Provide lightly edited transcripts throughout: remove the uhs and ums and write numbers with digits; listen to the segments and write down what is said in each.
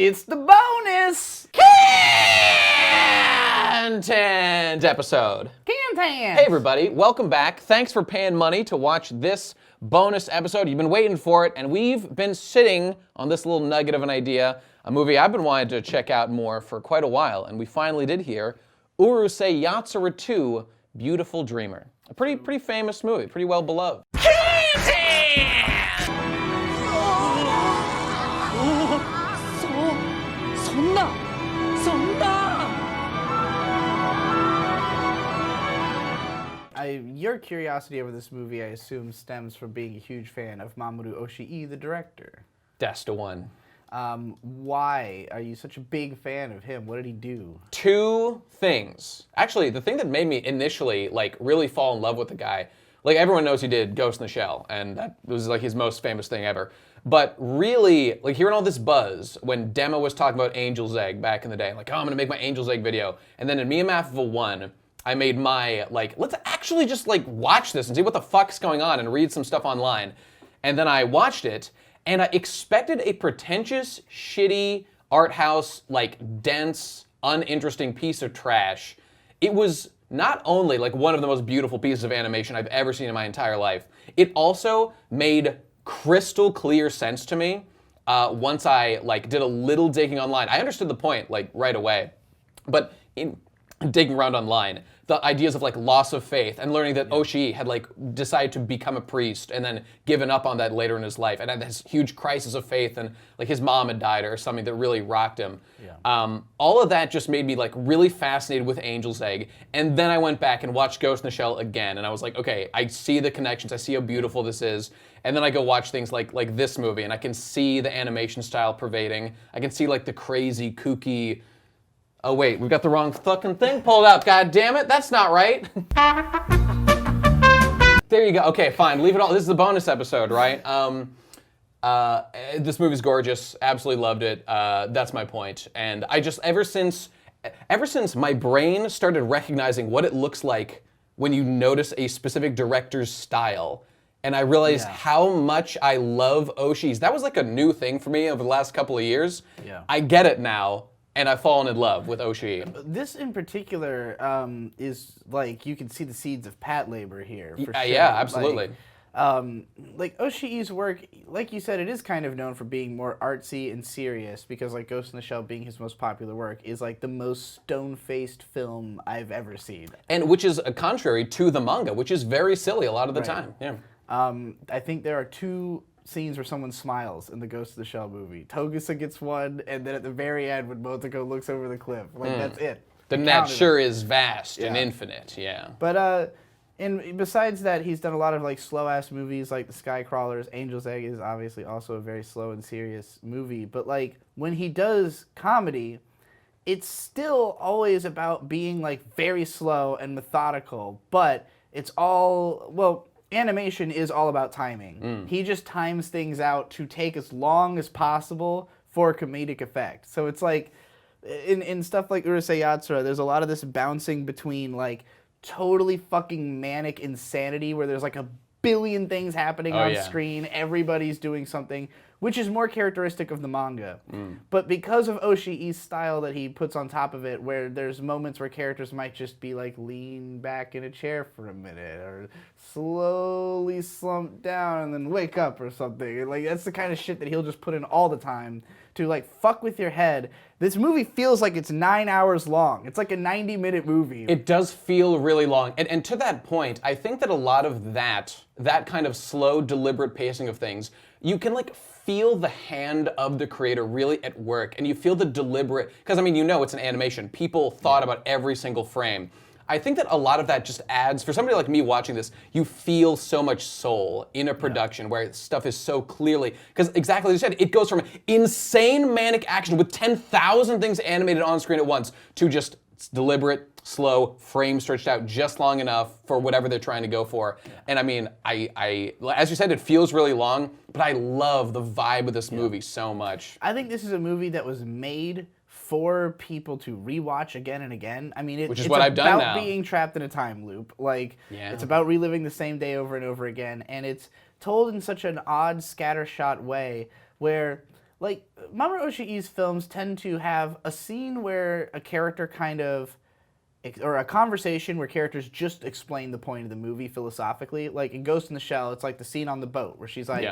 It's the bonus KHANTEHNT episode. KHANTEHNT. Hey everybody, welcome back. Thanks for paying money to watch this bonus episode. You've been waiting for it, and we've been sitting on this little nugget of an idea, a movie I've been wanting to check out more for quite a while, and we finally did here. Urusei Yatsura 2, Beautiful Dreamer. A pretty famous movie, pretty well beloved. Your curiosity over this movie, I assume, stems from being a huge fan of Mamoru Oshii, the director. That's the one. Why are you such a big fan of him? What did he do? Two things. Actually, the thing that made me initially really fall in love with the guy, everyone knows he did Ghost in the Shell, and that was his most famous thing ever. But really, hearing all this buzz when Dema was talking about Angel's Egg back in the day, oh, I'm gonna make my Angel's Egg video, and then in Me and Maffable 1, I made my, let's actually just watch this and see what the fuck's going on and read some stuff online. And then I watched it, and I expected a pretentious, shitty, art house, dense, uninteresting piece of trash. It was not only one of the most beautiful pieces of animation I've ever seen in my entire life, it also made crystal clear sense to me once I did a little digging online. I understood the point right away, but in digging around online, the ideas of loss of faith and learning that Oshii had decided to become a priest and then given up on that later in his life and had this huge crisis of faith and his mom had died or something that really rocked him. Yeah. All of that just made me really fascinated with Angel's Egg, and then I went back and watched Ghost in the Shell again, and I was like, okay, I see the connections, I see how beautiful this is, and then I go watch things like this movie and I can see the animation style pervading. I can see the crazy, kooky. Oh wait, we've got the wrong fucking thing pulled up, god damn it, that's not right. There you go, okay, fine, leave it all, this is the bonus episode, right? This movie's gorgeous, absolutely loved it, that's my point. And I just, ever since my brain started recognizing what it looks like when you notice a specific director's style, and I realized how much I love Oshii's, that was a new thing for me over the last couple of years. Yeah. I get it now. And I've fallen in love with Oshii. This in particular is you can see the seeds of Pat labor here. For sure. Yeah, absolutely. Oshii's work, like you said, it is kind of known for being more artsy and serious because Ghost in the Shell being his most popular work is the most stone-faced film I've ever seen. And which is contrary to the manga, which is very silly a lot of the time. Yeah. I think there are two scenes where someone smiles in the Ghost of the Shell movie. Togusa gets one, and then at the very end when Motoko looks over the cliff. That's it. The net sure is vast and infinite, yeah. But and besides that, he's done a lot of slow-ass movies like The Skycrawlers. Angel's Egg is obviously also a very slow and serious movie. But when he does comedy, it's still always about being very slow and methodical, but it's all, animation is all about timing. He just times things out to take as long as possible for comedic effect. So it's in stuff like Urusei Yatsura, there's a lot of this bouncing between totally fucking manic insanity where there's a billion things happening on screen, everybody's doing something, which is more characteristic of the manga. But because of Oshii's style that he puts on top of it, where there's moments where characters might just be lean back in a chair for a minute, or slowly slump down and then wake up or something. And, that's the kind of shit that he'll just put in all the time to fuck with your head. This movie feels like it's 9 hours long. It's a 90-minute movie. It does feel really long. And to that point, I think that a lot of that kind of slow, deliberate pacing of things, you can feel the hand of the creator really at work, and you feel the deliberate, because it's an animation. People thought about every single frame. I think that a lot of that just adds, for somebody like me watching this, you feel so much soul in a production where stuff is so clearly, because exactly as you said, it goes from insane manic action with 10,000 things animated on screen at once to just deliberate, slow, frame stretched out just long enough for whatever they're trying to go for. And I as you said, it feels really long, but I love the vibe of this movie so much. I think this is a movie that was made for people to rewatch again and again. Which is what I've done now. It's about being trapped in a time loop. It's about reliving the same day over and over again, and it's told in such an odd, scattershot way where like Mamoru Oshii's films tend to have a scene where a character kind of, or a conversation where characters just explain the point of the movie philosophically. Like in Ghost in the Shell, it's like the scene on the boat where she's like,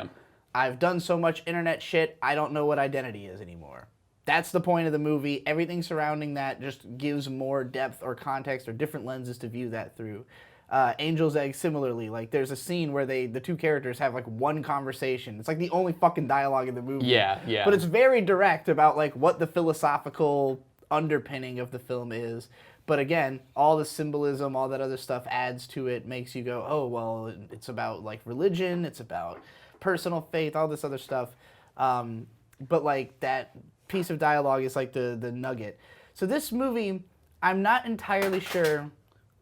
I've done so much internet shit, I don't know what identity is anymore. That's the point of the movie. Everything surrounding that just gives more depth or context or different lenses to view that through. Angel's Egg, similarly, like there's a scene where the two characters have like one conversation. It's like the only fucking dialogue in the movie. Yeah. But it's very direct about like what the philosophical underpinning of the film is. But again, all the symbolism, all that other stuff adds to it, makes you go, oh, well, it's about like religion, it's about personal faith, all this other stuff. But like that piece of dialogue is like the nugget. So this movie, I'm not entirely sure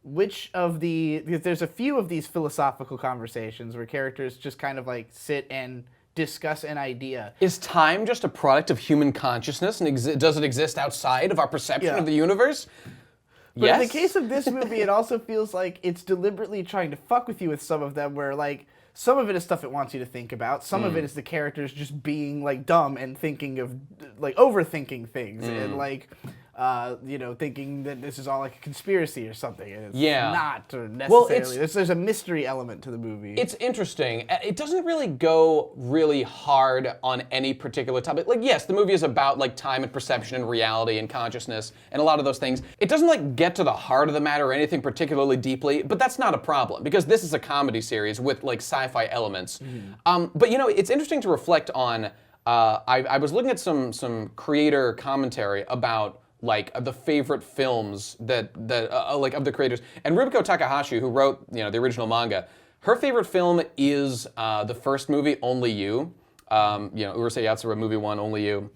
which of because there's a few of these philosophical conversations where characters just kind of like sit and discuss an idea. Is time just a product of human consciousness, and does it exist outside of our perception of the universe? But in the case of this movie, it also feels like it's deliberately trying to fuck with you with some of them, where like some of it is stuff it wants you to think about. Some of it is the characters just being like dumb and thinking of like overthinking things and like thinking that this is all like a conspiracy or something. And it's not necessarily. Well, there's a mystery element to the movie. It's interesting. It doesn't really go really hard on any particular topic. Like, yes, the movie is about like time and perception and reality and consciousness and a lot of those things. It doesn't like get to the heart of the matter or anything particularly deeply, but that's not a problem because this is a comedy series with like sci-fi elements. But it's interesting to reflect on. I was looking at some creator commentary about like the favorite films that like of the creators, and Rumiko Takahashi, who wrote the original manga, her favorite film is the first movie, Only You, Urusei Yatsura movie 1, Only You,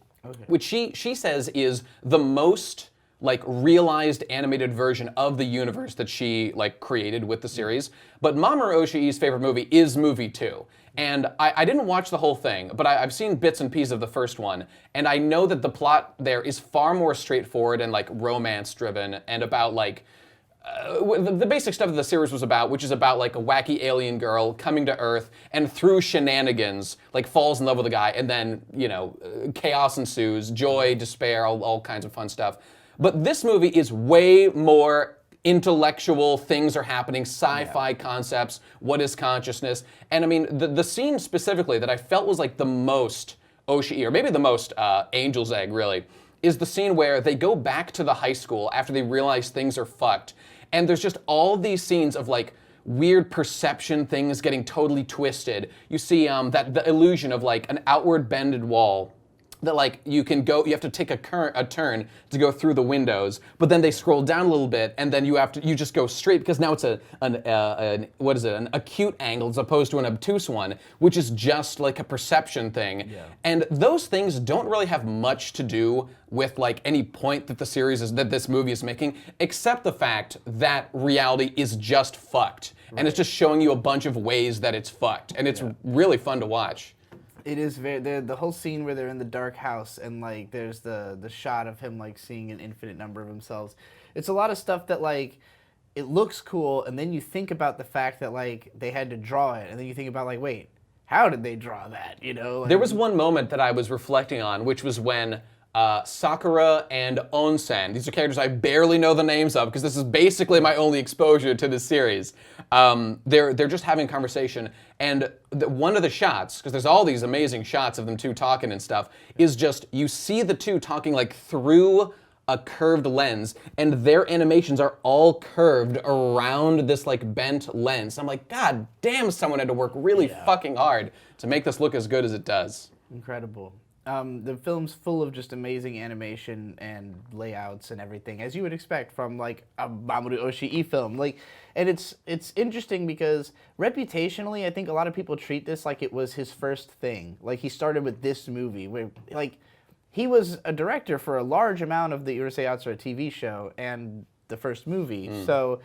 which she says is the most like realized animated version of the universe that she like created with the series. But Mamoru Oshii's favorite movie is movie 2. And I didn't watch the whole thing, but I've seen bits and pieces of the first one, and I know that the plot there is far more straightforward and like romance-driven, and about like the basic stuff that the series was about, which is about like a wacky alien girl coming to Earth and through shenanigans like falls in love with a guy, and then chaos ensues, joy, despair, all kinds of fun stuff. But this movie is way more intellectual, things are happening, sci-fi concepts, what is consciousness. And I mean, the scene specifically that I felt was like the most Oshii, or maybe the most Angel's Egg really, is the scene where they go back to the high school after they realize things are fucked. And there's just all these scenes of like weird perception things getting totally twisted. You see the illusion of like an outward bended wall that like you have to take a turn to go through the windows, but then they scroll down a little bit, and then you just go straight, because now it's an acute angle as opposed to an obtuse one, which is just like a perception thing. Yeah. And those things don't really have much to do with like any point that this movie is making, except the fact that reality is just fucked. Right. And it's just showing you a bunch of ways that it's fucked, and it's really fun to watch. It is the whole scene where they're in the dark house and like there's the shot of him like seeing an infinite number of themselves. It's a lot of stuff that like it looks cool, and then you think about the fact that like they had to draw it, and then you think about like, wait, how did they draw that? Like, there was one moment that I was reflecting on, which was when Sakura and Onsen, these are characters I barely know the names of because this is basically my only exposure to this series. They're just having a conversation, and one of the shots, because there's all these amazing shots of them two talking and stuff, is just you see the two talking like through a curved lens, and their animations are all curved around this like bent lens. I'm like, God damn, someone had to work really fucking hard to make this look as good as it does. Incredible. The film's full of just amazing animation and layouts and everything, as you would expect from like a Mamoru Oshii film. Like, and it's interesting because reputationally, I think a lot of people treat this like it was his first thing. Like he started with this movie, where like he was a director for a large amount of the Urusei Yatsura TV show and the first movie. So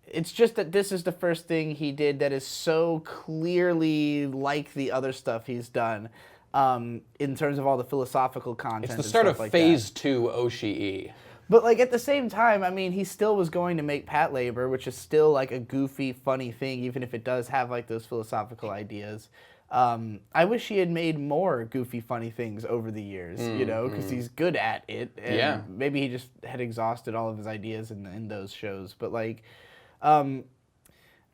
it's just that this is the first thing he did that is so clearly like the other stuff he's done. In terms of all the philosophical content. It's the start of like phase 2 Oshii. But like at the same time, I mean, he still was going to make Pat Labor, which is still like a goofy, funny thing, even if it does have like those philosophical ideas. I wish he had made more goofy, funny things over the years, you know, because he's good at it. And maybe he just had exhausted all of his ideas in those shows. But, like, I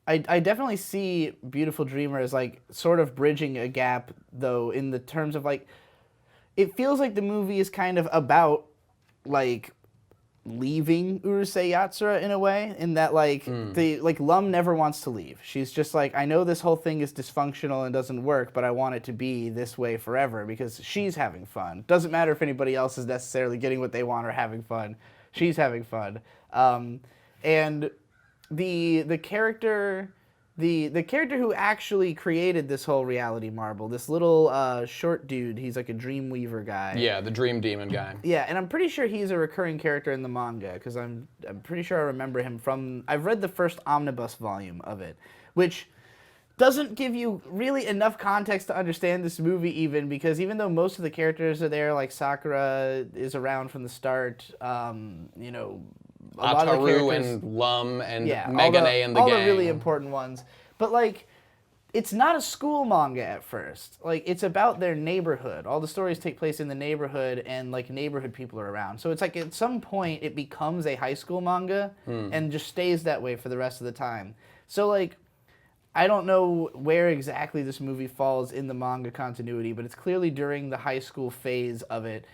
definitely see Beautiful Dreamer as, like, sort of bridging a gap, though, in the terms of, like, it feels like the movie is kind of about, like, leaving Urusei Yatsura in a way, in that, like, Lum never wants to leave. She's just like, I know this whole thing is dysfunctional and doesn't work, but I want it to be this way forever because she's having fun. Doesn't matter if anybody else is necessarily getting what they want or having fun. She's having fun. And the character... The character who actually created this whole reality marble, this little short dude, he's like a Dreamweaver guy. Yeah, the Dream Demon guy. Yeah, and I'm pretty sure he's a recurring character in the manga, because I'm pretty sure I remember him from... I've read the first omnibus volume of it, which doesn't give you really enough context to understand this movie even, because even though most of the characters are there, like Sakura is around from the start, you know... Ataru and Lum and Megane and the all gang. the really important ones. But, like, it's not a school manga at first. Like, it's about their neighborhood. All the stories take place in the neighborhood, and, like, neighborhood people are around. So it's like at some point it becomes a high school manga and just stays that way for the rest of the time. So, like, I don't know where exactly this movie falls in the manga continuity, but it's clearly during the high school phase of it.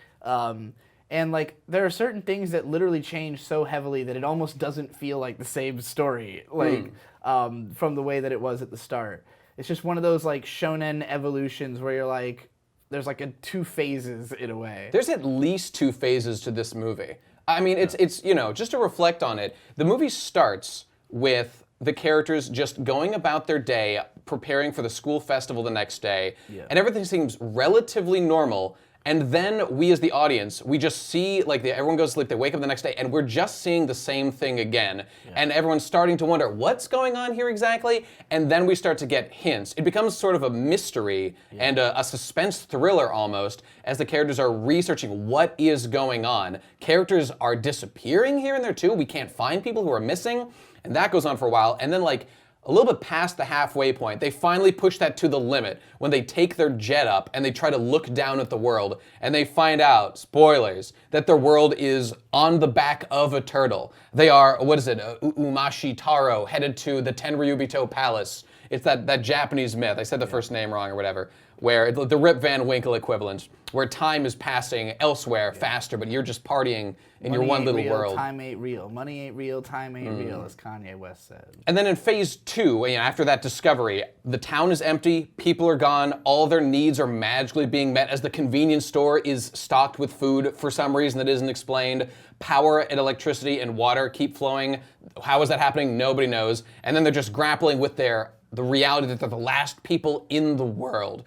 And, like, there are certain things that literally change so heavily that it almost doesn't feel like the same story, like, from the way that it was at the start. It's just one of those, like, shonen evolutions where you're like, there's, like, two phases in a way. There's at least two phases to this movie. I mean, it's you know, just to reflect on it, the movie starts with the characters just going about their day, preparing for the school festival the next day, and everything seems relatively normal. And then we as the audience, we just see, like, everyone goes to sleep, they wake up the next day, and we're just seeing the same thing again. And everyone's starting to wonder, what's going on here exactly? And then we start to get hints. It becomes sort of a mystery and a suspense thriller almost, as the characters are researching what is going on. Characters are disappearing here and there too. We can't find people who are missing, and that goes on for a while. And then, like, a little bit past the halfway point, they finally push that to the limit when they take their jet up and they try to look down at the world, and they find out, spoilers, that their world is on the back of a turtle. They are, what is it, Umashi Taro, headed to the Tenryubito Palace. It's that Japanese myth, I said the first name wrong or whatever, where the Rip Van Winkle equivalent, where time is passing elsewhere faster, but you're just partying in your one little world. Time ain't real. Money ain't real. Time ain't real, as Kanye West said. And then in phase 2, you know, after that discovery, the town is empty, people are gone, all their needs are magically being met as the convenience store is stocked with food for some reason that isn't explained. Power and electricity and water keep flowing. How is that happening? Nobody knows. And then they're just grappling with the reality that they're the last people in the world.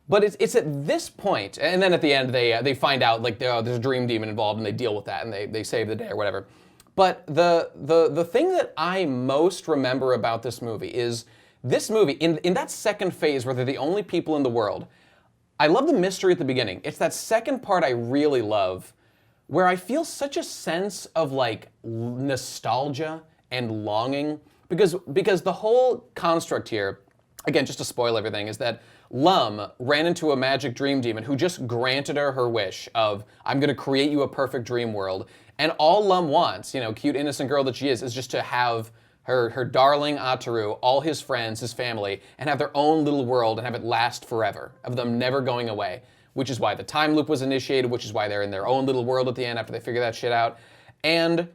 But it's at this point, and then at the end they find out, like, there's a dream demon involved, and they deal with that, and they save the day or whatever. But the thing that I most remember about this movie is this movie, in that second phase where they're the only people in the world, I love the mystery at the beginning. It's that second part I really love, where I feel such a sense of, like, nostalgia and longing, because the whole construct here, again, just to spoil everything, is that Lum ran into a magic dream demon who just granted her wish of, I'm going to create you a perfect dream world. And all Lum wants, you know, cute innocent girl that she is just to have her darling Ataru, all his friends, his family, and have their own little world and have it last forever, of them never going away. Which is why the time loop was initiated, which is why they're in their own little world at the end after they figure that shit out. And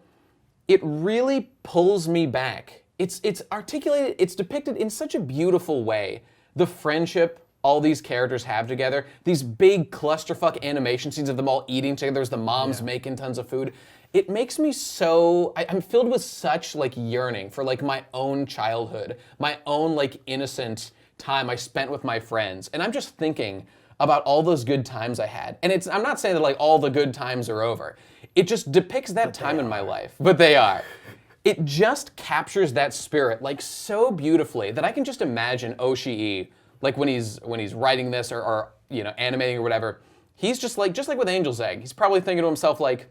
it really pulls me back. It's articulated, it's depicted in such a beautiful way. The friendship all these characters have together, these big clusterfuck animation scenes of them all eating together as the mom's making tons of food. It makes me so, I'm filled with such, like, yearning for, like, my own childhood, my own, like, innocent time I spent with my friends. And I'm just thinking about all those good times I had. And I'm not saying that, like, all the good times are over. It just depicts that time in my life. But they are. It just captures that spirit, like, so beautifully that I can just imagine Oshii, like, when he's writing this or you know, animating or whatever, he's just like with Angel's Egg, he's probably thinking to himself, like,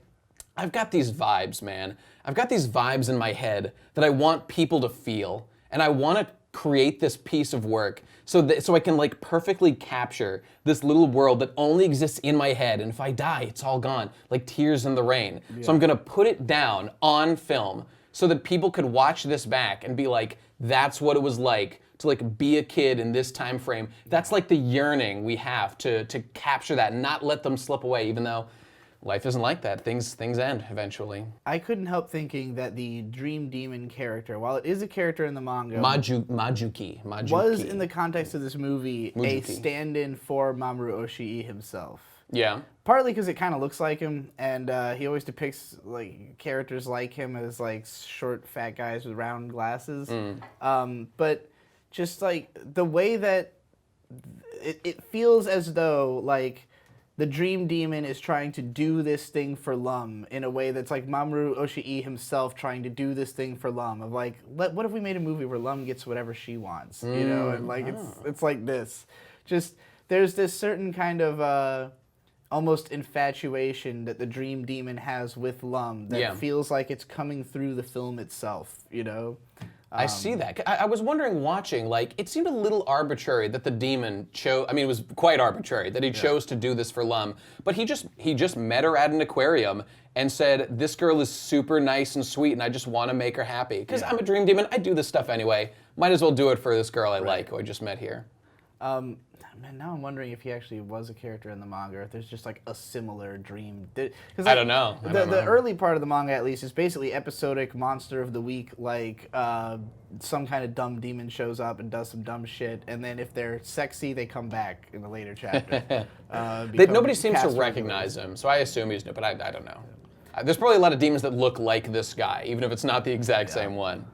I've got these vibes, man. I've got these vibes in my head that I want people to feel, and I want to create this piece of work so I can like perfectly capture this little world that only exists in my head, and if I die, it's all gone, like tears in the rain. So I'm gonna put it down on film so that people could watch this back and be like, that's what it was like to like be a kid in this time frame. That's like the yearning we have to capture that and not let them slip away, even though life isn't like that. Things end eventually. I couldn't help thinking that the Dream Demon character, while it is a character in the manga, Majuki. was in the context of this movie a stand-in for Mamoru Oshii himself. Yeah. Partly because it kind of looks like him, and he always depicts like characters like him as like short, fat guys with round glasses. But just like the way that it feels as though like the Dream Demon is trying to do this thing for Lum in a way that's like Mamoru Oshii himself trying to do this thing for Lum. Of like, what if we made a movie where Lum gets whatever she wants, you know? And like it's like this. Just there's this certain kind of almost infatuation that the Dream Demon has with Lum that feels like it's coming through the film itself, you know? I see that. I was wondering watching, like, it seemed a little arbitrary that the demon chose, I mean, it was quite arbitrary that he chose to do this for Lum, but he just met her at an aquarium and said, this girl is super nice and sweet and I just want to make her happy. Because I'm a dream demon, I do this stuff anyway. Might as well do it for this girl I like who I just met here. Man, now I'm wondering if he actually was a character in the manga, or if there's just like a similar dream. I don't know. The early part of the manga, at least, is basically episodic monster of the week. Like some kind of dumb demon shows up and does some dumb shit, and then if they're sexy, they come back in a later chapter. Nobody seems to recognize him, so I assume he's new, but I don't know. There's probably a lot of demons that look like this guy, even if it's not the exact same one.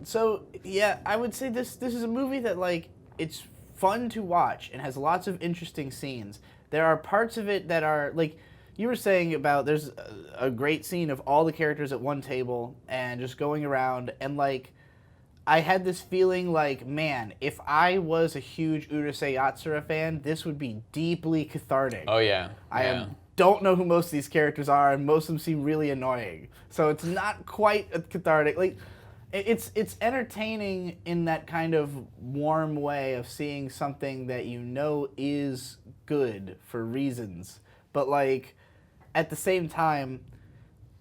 So yeah, I would say this is a movie that like it's fun to watch and has lots of interesting scenes. There are parts of it that are like you were saying about there's a great scene of all the characters at one table and just going around, and like I had this feeling like, man, if I was a huge Urusei Yatsura fan, this would be deeply cathartic. Oh yeah. Don't know who most of these characters are, and most of them seem really annoying. So it's not quite cathartic. Like it's entertaining in that kind of warm way of seeing something that you know is good for reasons. But like at the same time,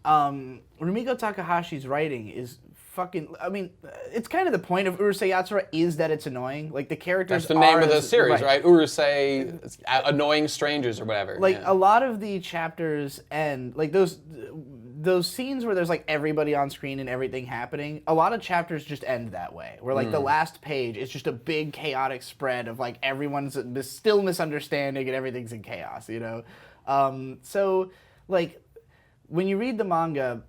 Rumiko Takahashi's writing is fucking, I mean, it's kind of the point of Urusei Yatsura is that it's annoying. Like the characters That's the name of the series, right? Urusei, Annoying Strangers or whatever. Like a lot of the chapters end, like those scenes where there's like everybody on screen and everything happening, a lot of chapters just end that way. Where like the last page is just a big chaotic spread of like everyone's still misunderstanding and everything's in chaos, you know? So like when you read the manga,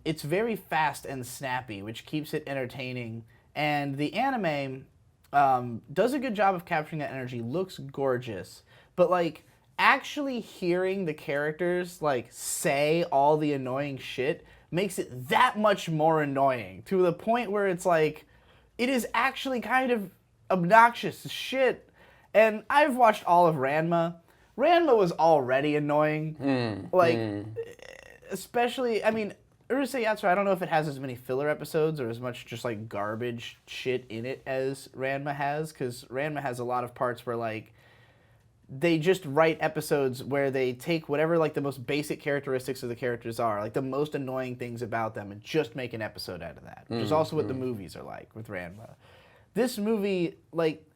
it's very fast and snappy, which keeps it entertaining. And the anime does a good job of capturing that energy, looks gorgeous. But like actually hearing the characters like say all the annoying shit makes it that much more annoying, to the point where it's like it is actually kind of obnoxious as shit. And I've watched all of Ranma. Ranma was already annoying. Especially, I mean, Urusei Yatsura, I don't know if it has as many filler episodes or as much just like garbage shit in it as Ranma has, because Ranma has a lot of parts where like they just write episodes where they take whatever like the most basic characteristics of the characters are, like the most annoying things about them, and just make an episode out of that, which is also what the movies are like with Ranma. This movie like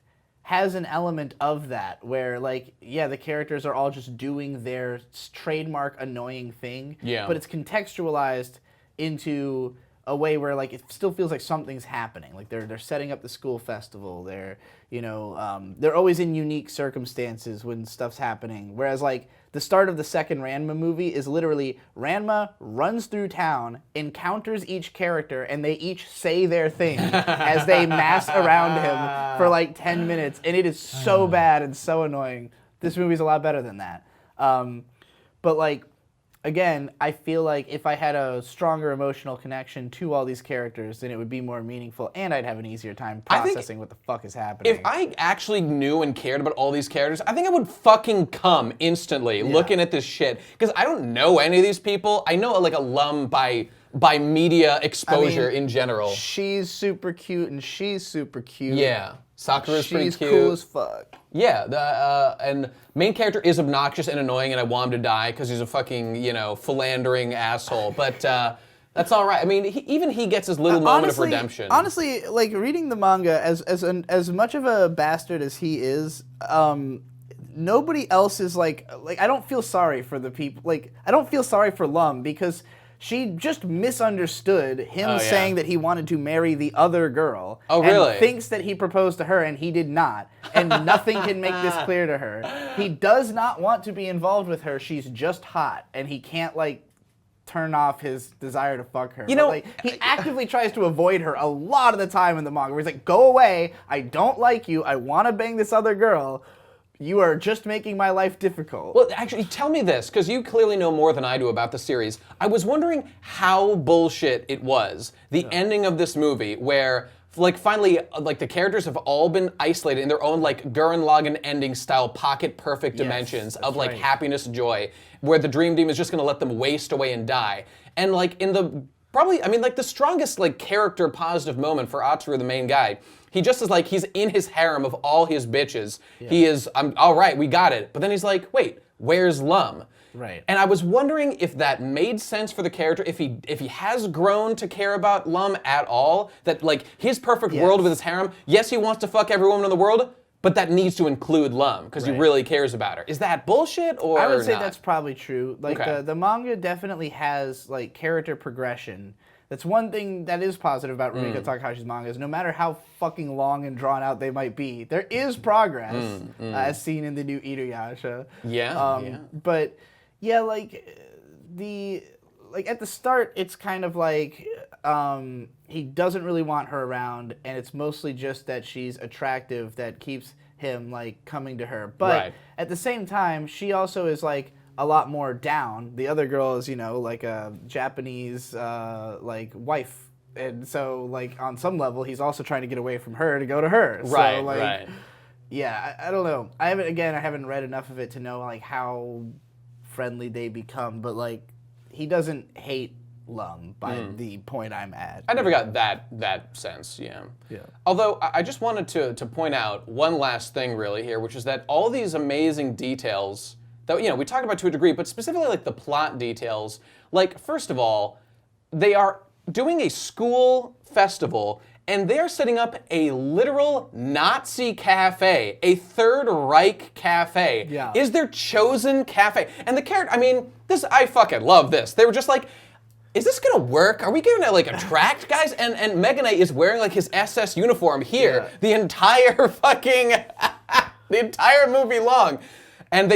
has an element of that where like, yeah, the characters are all just doing their trademark annoying thing, but it's contextualized into a way where like it still feels like something's happening. Like they're setting up the school festival. They're, you know, they're always in unique circumstances when stuff's happening. Whereas like the start of the second Ranma movie is literally Ranma runs through town, encounters each character, and they each say their thing as they mass around him for like 10 minutes. And it is so bad and so annoying. This movie's a lot better than that. But like, again, I feel like if I had a stronger emotional connection to all these characters, then it would be more meaningful, and I'd have an easier time processing what the fuck is happening. If I actually knew and cared about all these characters, I think I would fucking come instantly looking at this shit. Because I don't know any of these people. I know like a Lum by by media exposure in general. She's super cute and she's super cute. Yeah. Sakura's pretty cute. She's cool as fuck. Yeah, and main character is obnoxious and annoying, and I want him to die because he's a fucking, philandering asshole. But that's all right. I mean, even he gets his little moment of redemption. Honestly, like reading the manga, as much of a bastard as he is, nobody else is like I don't feel sorry for the people. Like I don't feel sorry for Lum because she just misunderstood him saying that he wanted to marry the other girl. Oh, really? And thinks that he proposed to her and he did not. And nothing can make this clear to her. He does not want to be involved with her. She's just hot. And he can't, turn off his desire to fuck her. He actively tries to avoid her a lot of the time in the manga. Where he's like, go away. I don't like you. I want to bang this other girl. You are just making my life difficult. Well, actually, tell me this, because you clearly know more than I do about the series. I was wondering how bullshit it was, the ending of this movie, where, finally, the characters have all been isolated in their own, Gurren Lagann ending style, pocket-perfect dimensions of, happiness and joy, where the Dream Team is just going to let them waste away and die. And, in the, probably, the strongest, character positive moment for Atsuru, the main guy, he just is he's in his harem of all his bitches. Yeah. He is, all right, we got it. But then he's like, wait, where's Lum? Right. And I was wondering if that made sense for the character, if he has grown to care about Lum at all, that his perfect world with his harem, yes, he wants to fuck every woman in the world, but that needs to include Lum because he really cares about her. Is that bullshit or I would say not? that's probably true. The manga definitely has character progression. That's one thing that is positive about Rumiko Takahashi's mangas. No matter how fucking long and drawn out they might be, there is progress, as seen in the new Inuyasha. Yeah. But yeah, at the start, it's kind of he doesn't really want her around, and it's mostly just that she's attractive that keeps him coming to her. But at the same time, she also is a lot more down. The other girl is, a Japanese, wife. And so, on some level, he's also trying to get away from her to go to her. Right, so, right. Yeah, I don't know. I haven't read enough of it to know, how friendly they become. But, he doesn't hate Lum by the point I'm at. I never got that sense, yeah. Although, I just wanted to point out one last thing, really, here, which is that all these amazing details that, we talked about to a degree, but specifically the plot details. First of all, they are doing a school festival, and they're setting up a literal Nazi cafe, a Third Reich cafe. Yeah. Is their chosen cafe. And the character, I fucking love this. They were just is this gonna work? Are we gonna attract guys? And Megane is wearing his SS uniform here the entire fucking, the entire movie long. And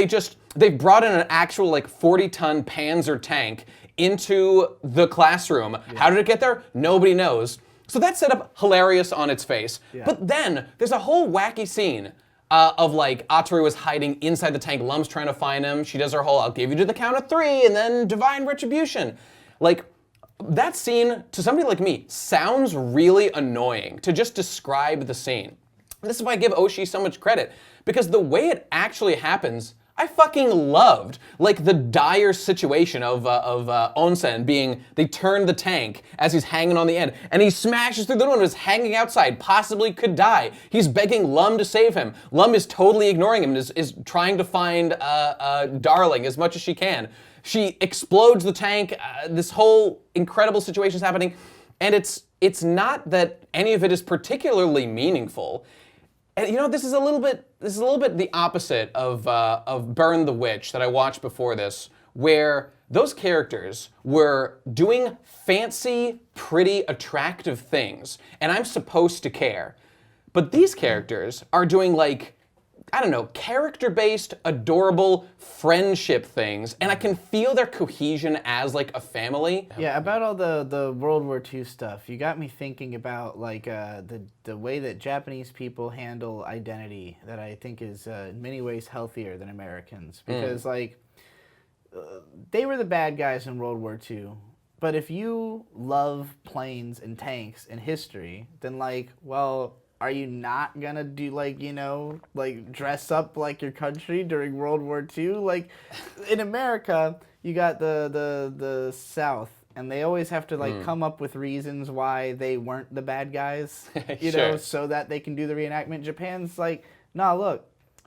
they brought in an actual 40-ton Panzer tank into the classroom. Yeah. How did it get there? Nobody knows. So that's set up hilarious on its face. Yeah. But then there's a whole wacky scene of Atsuru is hiding inside the tank. Lum's trying to find him. She does her whole, I'll give you to the count of 3 and then divine retribution. That scene, to somebody like me, sounds really annoying to just describe the scene. This is why I give Oshii so much credit, because the way it actually happens, I fucking loved. The dire situation of Onsen being, they turn the tank as he's hanging on the end, and he smashes through the door and is hanging outside, possibly could die. He's begging Lum to save him. Lum is totally ignoring him and is trying to find Darling as much as she can. She explodes the tank, this whole incredible situation is happening, and it's not that any of it is particularly meaningful. And this is a little bit the opposite of Burn the Witch that I watched before this, where those characters were doing fancy, pretty, attractive things, and I'm supposed to care. But these characters are doing character-based, adorable friendship things, and I can feel their cohesion as a family. Yeah, about all the World War II stuff, you got me thinking about the way that Japanese people handle identity that I think is in many ways healthier than Americans, because they were the bad guys in World War II. But if you love planes and tanks and history, then are you not gonna do dress up like your country during World War II? In America, you got the South and they always have to like come up with reasons why they weren't the bad guys, you Sure. know, so that they can do the reenactment. Japan's like, nah, look,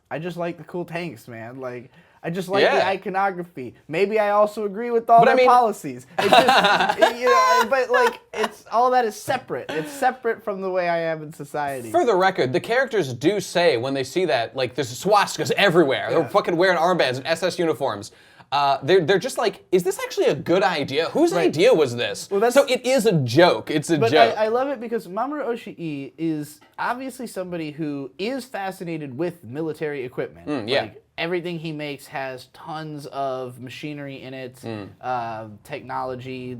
I just like the cool tanks, man. Like, I just like the iconography. Maybe I also agree with all their policies. It's just, you know, but like, it's all that is separate. It's separate from the way I am in society. For the record, the characters do say when they see that, like, there's swastikas everywhere. They're fucking wearing armbands and SS uniforms. They're just like, is this actually a good idea? Whose idea was this? Well, so it is a joke. It's a joke. I love it because Mamoru Oshii is obviously somebody who is fascinated with military equipment. Like, everything he makes has tons of machinery in it, technology,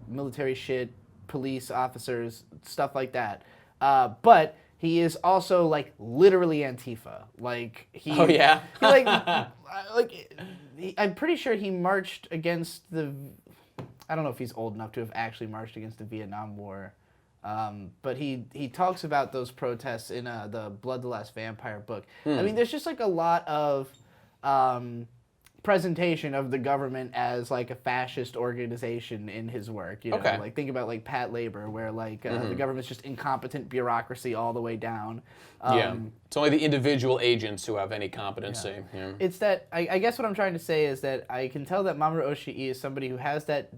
military shit, police officers, stuff like that. But he is also like literally Antifa. Like he. Oh yeah. I'm pretty sure he marched against the. I don't know if he's old enough to have actually marched against the Vietnam War, but he talks about those protests in the Blood the Last Vampire book. I mean, there's just like a lot of presentation of the government as like a fascist organization in his work. You know, like think about like Pat Labor, where like the government's just incompetent bureaucracy all the way down. It's only the individual agents who have any competency. It's that I guess what I'm trying to say is that I can tell that Mamoru Oshii is somebody who has that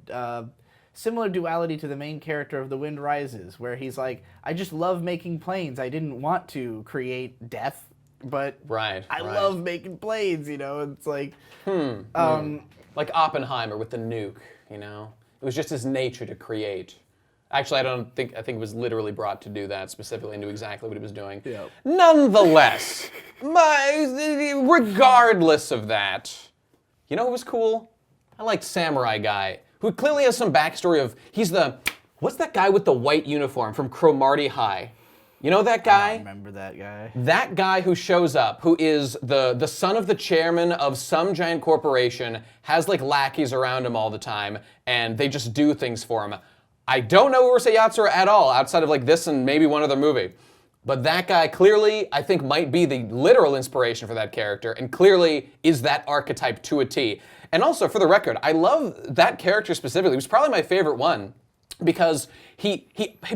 similar duality to the main character of The Wind Rises, where he's like, I just love making planes. I didn't want to create death, but I love making planes, you know? It's like... like Oppenheimer with the nuke, you know? It was just his nature to create. Actually, I think it was literally brought to do that specifically, knew exactly what he was doing. Nonetheless, regardless of that, you know who was cool? I liked Samurai Guy, who clearly has some backstory of, what's that guy with the white uniform from Cromartie High? You know that guy? I don't remember that guy. That guy who shows up, who is the son of the chairman of some giant corporation, has like lackeys around him all the time, and they just do things for him. I don't know Urusei Yatsura at all, outside of like this and maybe one other movie. But that guy clearly, I think, might be the literal inspiration for that character, and clearly is that archetype to a T. And also, for the record, I love that character specifically. He was probably my favorite one, because he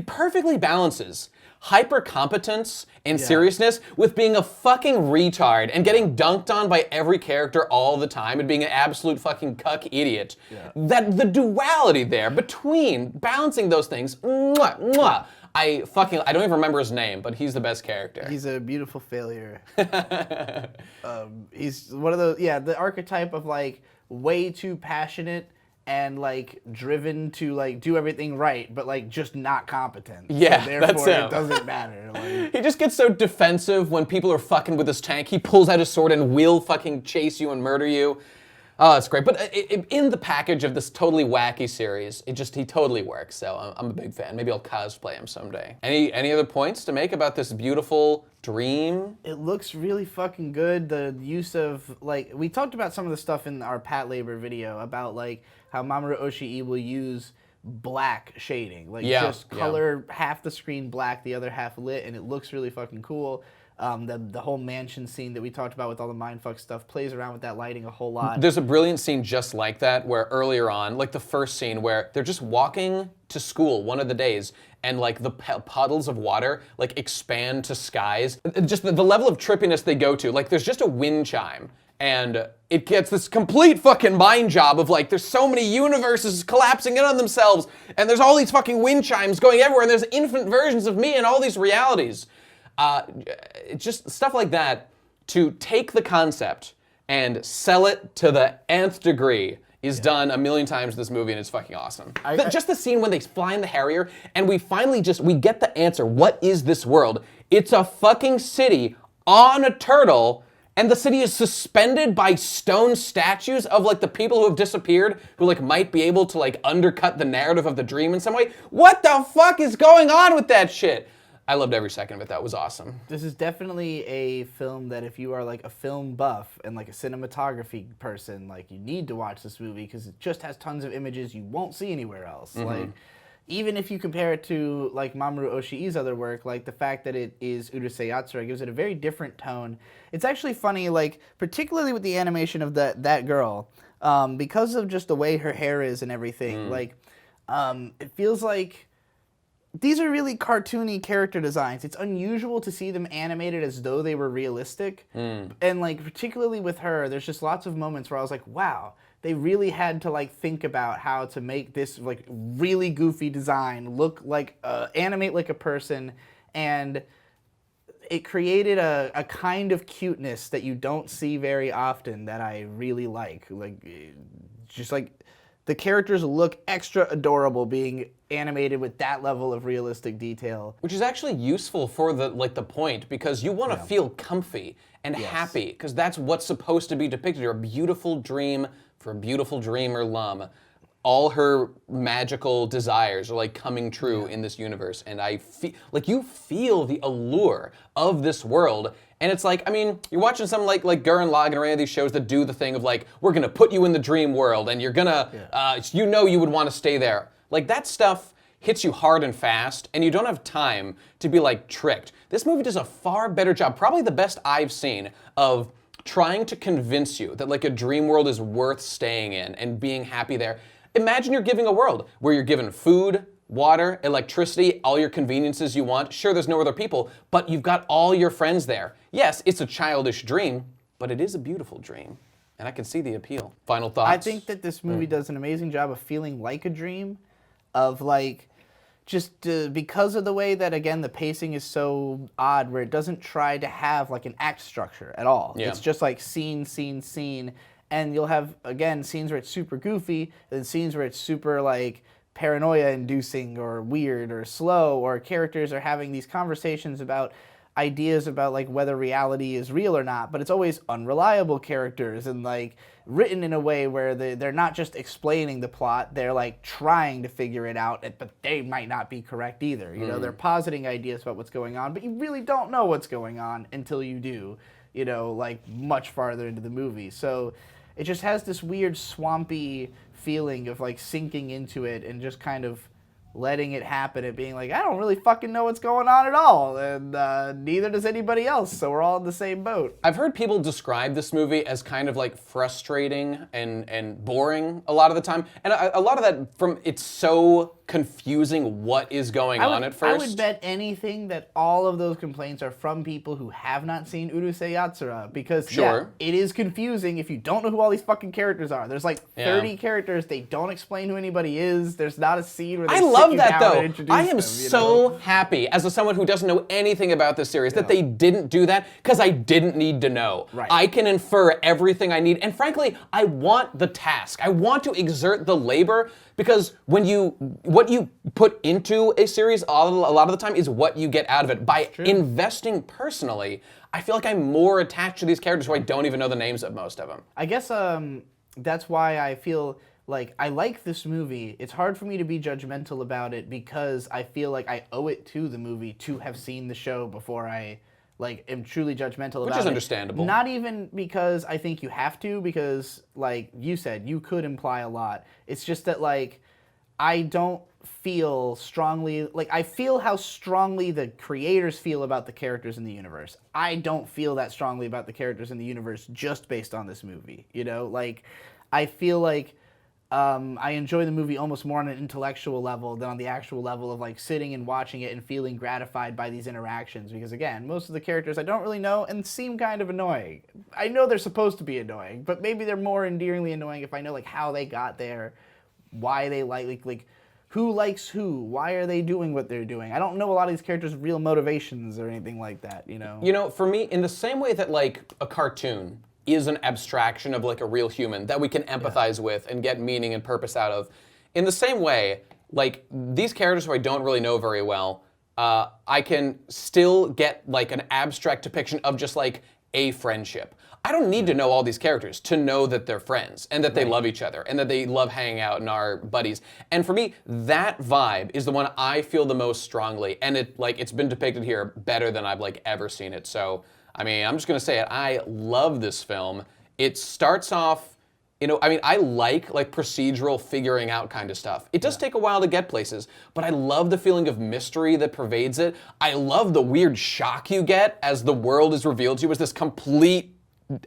perfectly balances hyper-competence and seriousness with being a fucking retard and getting dunked on by every character all the time and being an absolute fucking cuck idiot. That the duality there between balancing those things, I don't even remember his name, but he's the best character. He's a beautiful failure. He's one of those, the archetype of like way too passionate and like driven to like do everything right, but like just not competent. Yeah, so therefore that's him. It doesn't matter. Like, he just gets so defensive when people are fucking with his tank. He pulls out his sword and will fucking chase you and murder you. Oh, it's great. But in the package of this totally wacky series, he totally works. So I'm a big fan. Maybe I'll cosplay him someday. Any other points to make about this beautiful dream? It looks really fucking good. The use of, like, we talked about some of the stuff in our Pat Labor video about, like, how Mamoru Oshii will use black shading. Like, just color half the screen black, the other half lit, and it looks really fucking cool. The whole mansion scene that we talked about with all the mindfuck stuff plays around with that lighting a whole lot. There's a brilliant scene just like that where earlier on, like the first scene where they're just walking to school one of the days and like the puddles of water like expand to skies. Just the level of trippiness they go to. Like there's just a wind chime and it gets this complete fucking mind job of like there's so many universes collapsing in on themselves and there's all these fucking wind chimes going everywhere and there's infinite versions of me in all these realities. Just stuff like that, to take the concept and sell it to the nth degree is done a million times in this movie, and it's fucking awesome. Just the scene when they fly in the Harrier, and we finally we get the answer. What is this world? It's a fucking city on a turtle, and the city is suspended by stone statues of like the people who have disappeared, who like might be able to like undercut the narrative of the dream in some way. What the fuck is going on with that shit? I loved every second of it. That was awesome. This is definitely a film that if you are like a film buff and like a cinematography person, like you need to watch this movie because it just has tons of images you won't see anywhere else. Like, even if you compare it to like Mamoru Oshii's other work, like the fact that it is Urusei Yatsura gives it a very different tone. It's actually funny, like particularly with the animation of that girl, because of just the way her hair is and everything. Like, It feels like these are really cartoony character designs. It's unusual to see them animated as though they were realistic. And like particularly with her, there's just lots of moments where I was like, wow, they really had to like think about how to make this like really goofy design look like animate like a person, and it created a kind of cuteness that you don't see very often that I really like. Like just like the characters look extra adorable being animated with that level of realistic detail. Which is actually useful for the point, because you want to feel comfy and happy, because that's what's supposed to be depicted here. A beautiful dream for a beautiful dreamer, Lum. All her magical desires are like coming true in this universe, and I feel like you feel the allure of this world. And it's like, I mean, you're watching something like Gurren Lagann or any of these shows that do the thing of like, we're gonna put you in the dream world, and you're gonna, you know, you would want to stay there. Like that stuff hits you hard and fast, and you don't have time to be like tricked. This movie does a far better job, probably the best I've seen, of trying to convince you that like a dream world is worth staying in and being happy there. Imagine you're giving a world where you're given food, water, electricity, all your conveniences you want. Sure, there's no other people, but you've got all your friends there. Yes, it's a childish dream, but it is a beautiful dream, and I can see the appeal. Final thoughts? I think that this movie does an amazing job of feeling like a dream, of like, just because of the way that, again, the pacing is so odd, where it doesn't try to have like an act structure at all. Yeah. It's just like scene, scene, scene. And you'll have, again, scenes where it's super goofy, and then scenes where it's super, like, paranoia-inducing or weird or slow, or characters are having these conversations about ideas about, like, whether reality is real or not, but it's always unreliable characters and, like, written in a way where they're not just explaining the plot, they're, like, trying to figure it out, but they might not be correct either. You know, they're positing ideas about what's going on, but you really don't know what's going on until you do, you know, like, much farther into the movie. So it just has this weird swampy feeling of like sinking into it and just kind of letting it happen and being like, I don't really fucking know what's going on at all, and neither does anybody else, so we're all in the same boat. I've heard people describe this movie as kind of like frustrating and boring a lot of the time, and a lot of that from it's so confusing what is going on at first. I would bet anything that all of those complaints are from people who have not seen Urusei Yatsura, because yeah, it is confusing if you don't know who all these fucking characters are. There's like 30 characters, they don't explain who anybody is, there's not a scene where they sit you down and introduce I am them, so happy as someone who doesn't know anything about this series that they didn't do that, because I didn't need to know. Right. I can infer everything I need, and frankly, I want the task. I want to exert the labor, because what you put into a series a lot of the time is what you get out of it. By investing personally, I feel like I'm more attached to these characters who I don't even know the names of most of them. I guess that's why I feel like I like this movie. It's hard for me to be judgmental about it, because I feel like I owe it to the movie to have seen the show before I like am truly judgmental about it. Which is understandable. Not even because I think you have to, because like you said, you could imply a lot. It's just that like I don't feel strongly, like I feel how strongly the creators feel about the characters in the universe. I don't feel that strongly about the characters in the universe just based on this movie, you know? Like I feel like I enjoy the movie almost more on an intellectual level than on the actual level of like sitting and watching it and feeling gratified by these interactions, because again, most of the characters I don't really know and seem kind of annoying. I know they're supposed to be annoying, but maybe they're more endearingly annoying if I know like how they got there, why they like who likes who, why are they doing what they're doing. I don't know a lot of these characters' real motivations or anything like that, you know? You know, for me, in the same way that like a cartoon is an abstraction of like a real human that we can empathize with and get meaning and purpose out of, in the same way, like these characters who I don't really know very well, I can still get like an abstract depiction of just like a friendship. I don't need to know all these characters to know that they're friends and that they love each other and that they love hanging out and are buddies. And for me, that vibe is the one I feel the most strongly, and it's been depicted here better than I've like ever seen it. So, I mean, I'm just gonna say it. I love this film. It starts off, you know, I mean, I like procedural figuring out kind of stuff. It does take a while to get places, but I love the feeling of mystery that pervades it. I love the weird shock you get as the world is revealed to you as this complete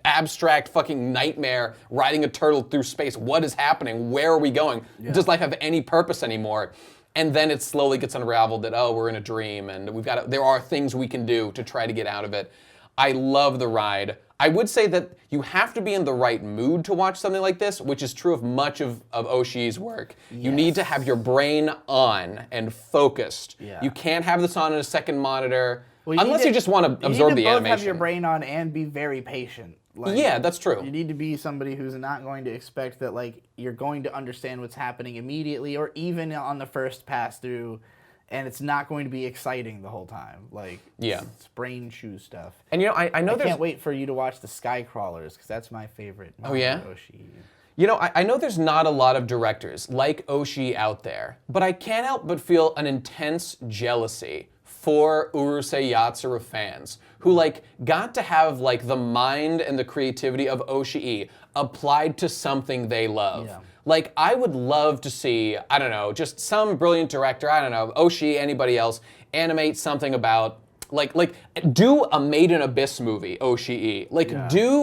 abstract fucking nightmare riding a turtle through space. What is happening? Where are we going? Does life have any purpose anymore? And then it slowly gets unraveled that, oh, we're in a dream and there are things we can do to try to get out of it. I love the ride. I would say that you have to be in the right mood to watch something like this, which is true of much of Oshii's work. Yes. You need to have your brain on and focused. Yeah. You can't have this on in a second monitor, unless you just want to absorb the animation. You need to both have your brain on and be very patient. Like, yeah, that's true. You need to be somebody who's not going to expect that like you're going to understand what's happening immediately or even on the first pass through, and it's not going to be exciting the whole time. Like, it's brain chew stuff. And I know I can't wait for you to watch the Sky Crawlers because that's my favorite. Oh yeah. Oshii. I know there's not a lot of directors like Oshii out there, but I can't help but feel an intense jealousy for Urusei Yatsura fans who like got to have like the mind and the creativity of Oshii applied to something they love. Yeah. Like I would love to see, I don't know, just some brilliant director, I don't know, Oshii, anybody else, animate something about like do a Made in Abyss movie, Oshii. Like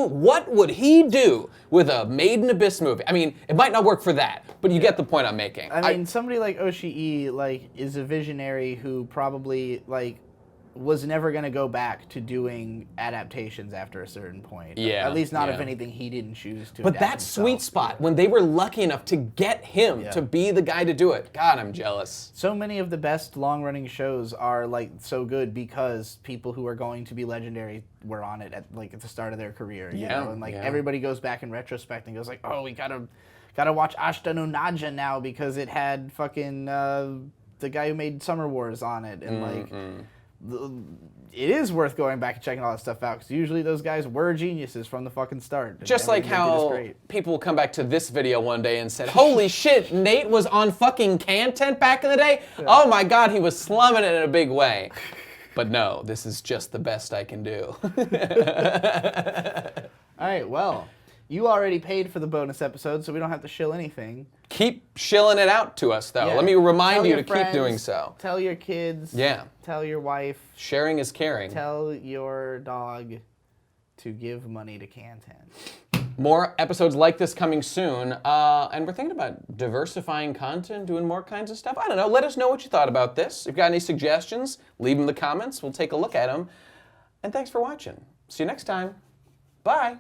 what would he do with a Made in Abyss movie? I mean, it might not work for that, but you get the point I'm making. I mean, somebody like Oshii like is a visionary who probably like was never going to go back to doing adaptations after a certain point. Yeah. At least not if anything he didn't choose to. But that sweet spot, when they were lucky enough to get him to be the guy to do it. God, I'm jealous. So many of the best long-running shows are like so good because people who are going to be legendary were on it at the start of their career. You know? And everybody goes back in retrospect and goes like, oh, we gotta watch Ashita no Naja now because it had fucking the guy who made Summer Wars on it, and it is worth going back and checking all that stuff out because usually those guys were geniuses from the fucking start. Just like how people will come back to this video one day and said, holy shit, Nate was on fucking KHANTENT back in the day? Yeah. Oh my god, he was slumming it in a big way. But no, this is just the best I can do. All right, well, you already paid for the bonus episode, so we don't have to shill anything. Keep shilling it out to us, though. Yeah. Let me remind you to friends, keep doing so. Tell your kids. Yeah. Tell your wife. Sharing is caring. Tell your dog to give money to KHANTENT. More episodes like this coming soon, and we're thinking about diversifying content, doing more kinds of stuff. I don't know. Let us know what you thought about this. If you've got any suggestions, leave them in the comments. We'll take a look at them. And thanks for watching. See you next time. Bye.